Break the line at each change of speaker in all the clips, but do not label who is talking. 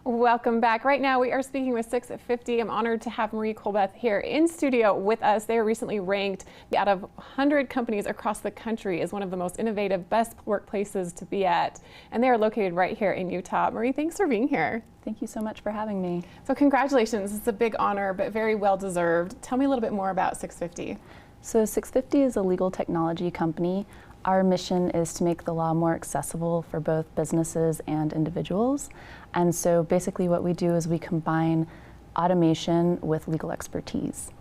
Welcome back. Right now we are speaking with SixFifty. I'm honored to have Marie Kulbeth here in studio with us. They were recently ranked out of 100 companies across the country as one of the most innovative, best workplaces to be at. And they are located right here in Utah. Marie, thanks for being here.
Thank you so much for having me.
So congratulations. It's a big honor, but very well deserved. Tell me a little bit more about SixFifty.
So SixFifty is a legal technology company. Our mission is to make the law more accessible for both businesses and individuals. And so basically what we do is we combine automation with legal expertise.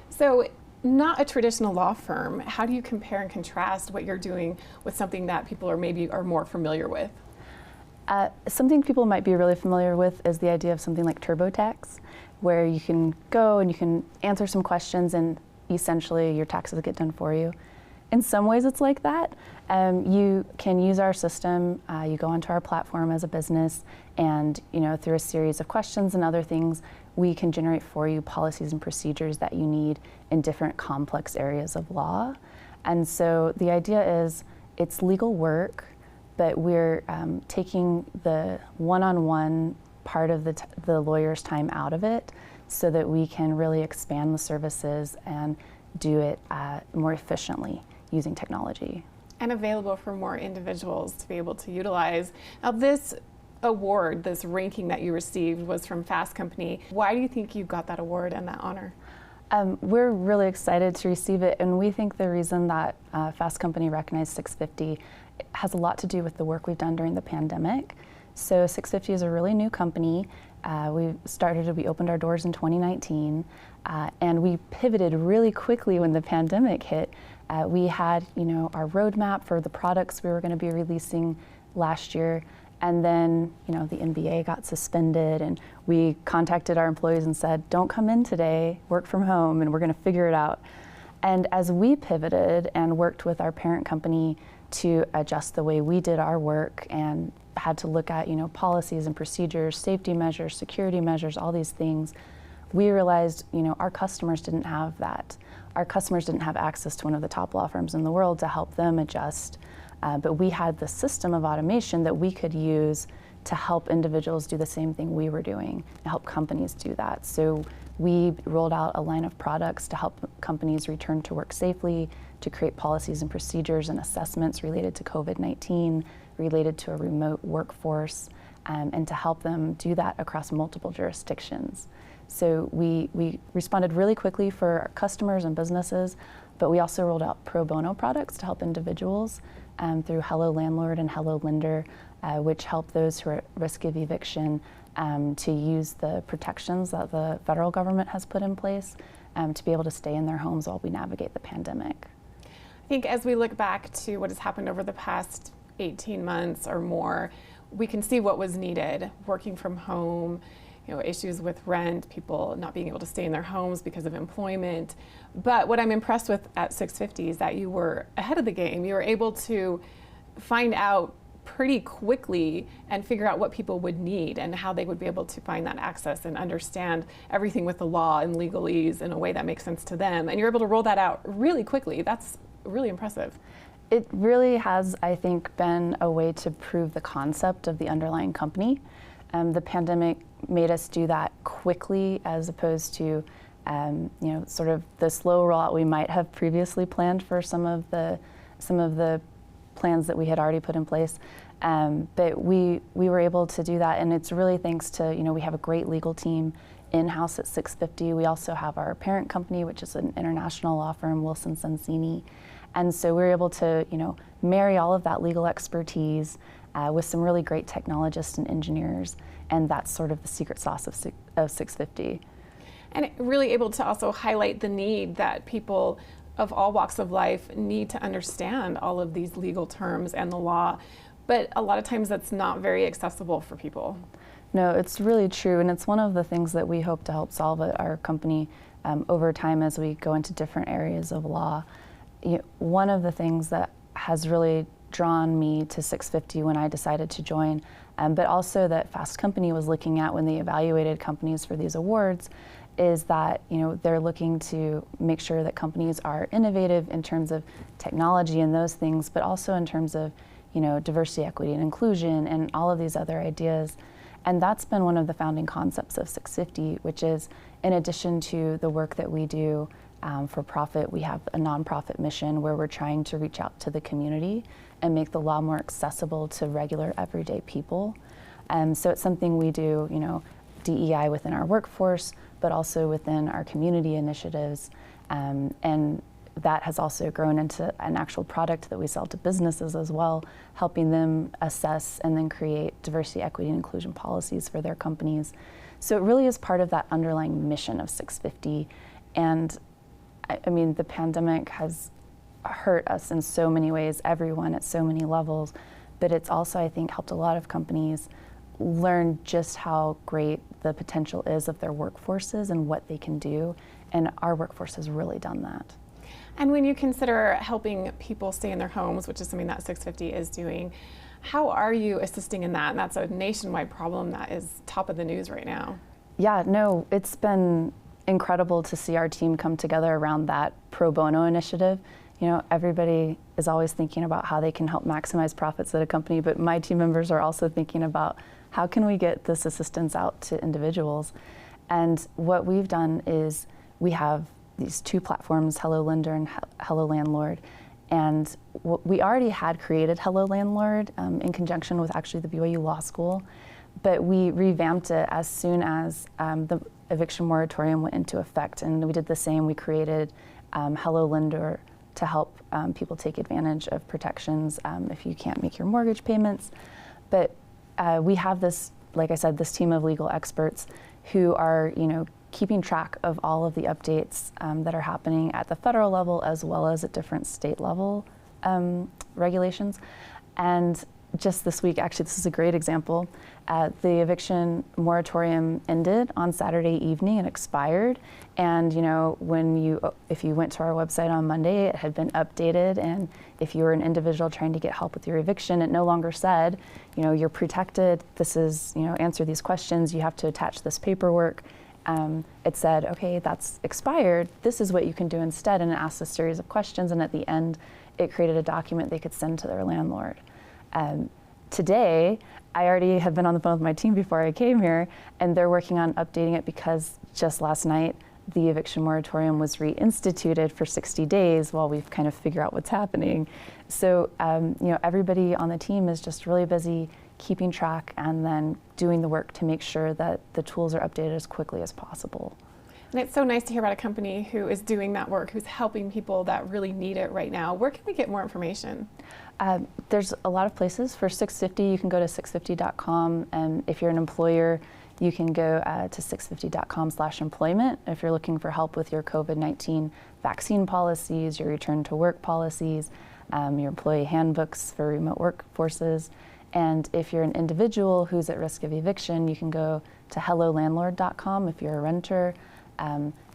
So not a traditional law firm. How do you compare and contrast what you're doing with something that people are more familiar with?
Something people might be really familiar with is the idea of something like TurboTax, where you can go and you can answer some questions and essentially your taxes get done for you. In some ways it's like that. You can use our system, you go onto our platform as a business, and through a series of questions and other things, we can generate for you policies and procedures that you need in different complex areas of law. And so the idea is it's legal work, but we're taking the one-on-one part of the lawyer's time out of it so that we can really expand the services and do it more efficiently using technology.
And available for more individuals to be able to utilize. Now this award, this ranking that you received was from FastCompany. Why do you think you got that award and that honor?
We're really excited to receive it, and we think the reason that FastCompany recognized SixFifty has a lot to do with the work we've done during the pandemic. So SixFifty is a really new company. We opened our doors in 2019, and we pivoted really quickly when the pandemic hit. We had, our roadmap for the products we were going to be releasing last year, and then, the NBA got suspended, and we contacted our employees and said, "Don't come in today, work from home, and we're going to figure it out." And as we pivoted and worked with our parent company to adjust the way we did our work and had to look at, policies and procedures, safety measures, security measures, all these things, we realized, our customers didn't have that. Our customers didn't have access to one of the top law firms in the world to help them adjust. But we had the system of automation that we could use to help individuals do the same thing we were doing, and help companies do that. So we rolled out a line of products to help companies return to work safely, to create policies and procedures and assessments related to COVID-19, related to a remote workforce, and to help them do that across multiple jurisdictions. So we responded really quickly for our customers and businesses, but we also rolled out pro bono products to help individuals through Hello Landlord and Hello Lender, which help those who are at risk of eviction to use the protections that the federal government has put in place to be able to stay in their homes while we navigate the pandemic.
I think as we look back to what has happened over the past 18 months or more, we can see what was needed. Working from home, issues with rent, people not being able to stay in their homes because of employment. But what I'm impressed with at SixFifty is that you were ahead of the game. You were able to find out pretty quickly and figure out what people would need and how they would be able to find that access and understand everything with the law and legalese in a way that makes sense to them. And you're able to roll that out really quickly. That's really impressive.
It really has, I think, been a way to prove the concept of the underlying company. The pandemic made us do that quickly as opposed to, sort of the slow rollout we might have previously planned for some of the plans that we had already put in place. But we were able to do that, and it's really thanks to, we have a great legal team in-house at SixFifty. We also have our parent company, which is an international law firm, Wilson Sonsini. And so we were able to, marry all of that legal expertise with some really great technologists and engineers, and that's sort of the secret sauce of SixFifty.
And really able to also highlight the need that people of all walks of life need to understand all of these legal terms and the law, but a lot of times that's not very accessible for people.
No, it's really true, and it's one of the things that we hope to help solve at our company over time as we go into different areas of law. One of the things that has really drawn me to SixFifty when I decided to join, but also that FastCompany was looking at when they evaluated companies for these awards, is that they're looking to make sure that companies are innovative in terms of technology and those things, but also in terms of diversity, equity, and inclusion, and all of these other ideas. And that's been one of the founding concepts of SixFifty, which is in addition to the work that we do for profit, we have a nonprofit mission where we're trying to reach out to the community and make the law more accessible to regular everyday people. So it's something we do, DEI within our workforce, but also within our community initiatives. And that has also grown into an actual product that we sell to businesses as well, helping them assess and then create diversity, equity, and inclusion policies for their companies. So it really is part of that underlying mission of SixFifty. And I mean, the pandemic has hurt us in so many ways, everyone at so many levels, but it's also, I think, helped a lot of companies learn just how great the potential is of their workforces and what they can do. And our workforce has really done that.
And when you consider helping people stay in their homes, which is something that SixFifty is doing, how are you assisting in that? And that's a nationwide problem that is top of the news right now.
Yeah, no, it's been incredible to see our team come together around that pro bono initiative. Everybody is always thinking about how they can help maximize profits at a company, but my team members are also thinking about how can we get this assistance out to individuals. And what we've done is we have these two platforms, Hello Lender and Hello Landlord. And we already had created Hello Landlord in conjunction with actually the BYU Law School, but we revamped it as soon as the eviction moratorium went into effect. And we did the same. We created Hello Lender to help people take advantage of protections if you can't make your mortgage payments. But we have this, like I said, this team of legal experts who are, keeping track of all of the updates that are happening at the federal level as well as at different state level regulations. And just this week, actually, this is a great example. The eviction moratorium ended on Saturday evening and expired. And if you went to our website on Monday, it had been updated. And if you were an individual trying to get help with your eviction, it no longer said, you're protected. This is, answer these questions. You have to attach this paperwork. It said, okay, that's expired. This is what you can do instead. And it asked a series of questions. And at the end, it created a document they could send to their landlord. Today, I already have been on the phone with my team before I came here, and they're working on updating it because just last night, the eviction moratorium was reinstituted for 60 days while we kind of figure out what's happening. So, everybody on the team is just really busy keeping track and then doing the work to make sure that the tools are updated as quickly as possible.
And it's so nice to hear about a company who is doing that work, who's helping people that really need it right now. Where can we get more information? There's
a lot of places. For SixFifty, you can go to SixFifty.com, and if you're an employer, you can go to SixFifty.com/employment. If you're looking for help with your COVID-19 vaccine policies, your return to work policies, your employee handbooks for remote workforces. And if you're an individual who's at risk of eviction, you can go to HelloLandlord.com if you're a renter.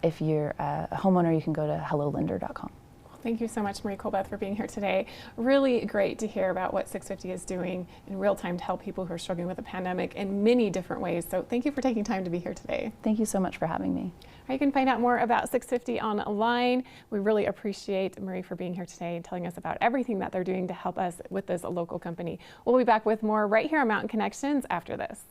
If you're a homeowner, you can go to HelloLender.com.
Well, thank you so much, Marie Kulbeth, for being here today. Really great to hear about what SixFifty is doing in real time to help people who are struggling with the pandemic in many different ways. So thank you for taking time to be here today.
Thank you so much for having me.
You can find out more about SixFifty online. We really appreciate Marie for being here today and telling us about everything that they're doing to help us with this local company. We'll be back with more right here on Mountain Connections after this.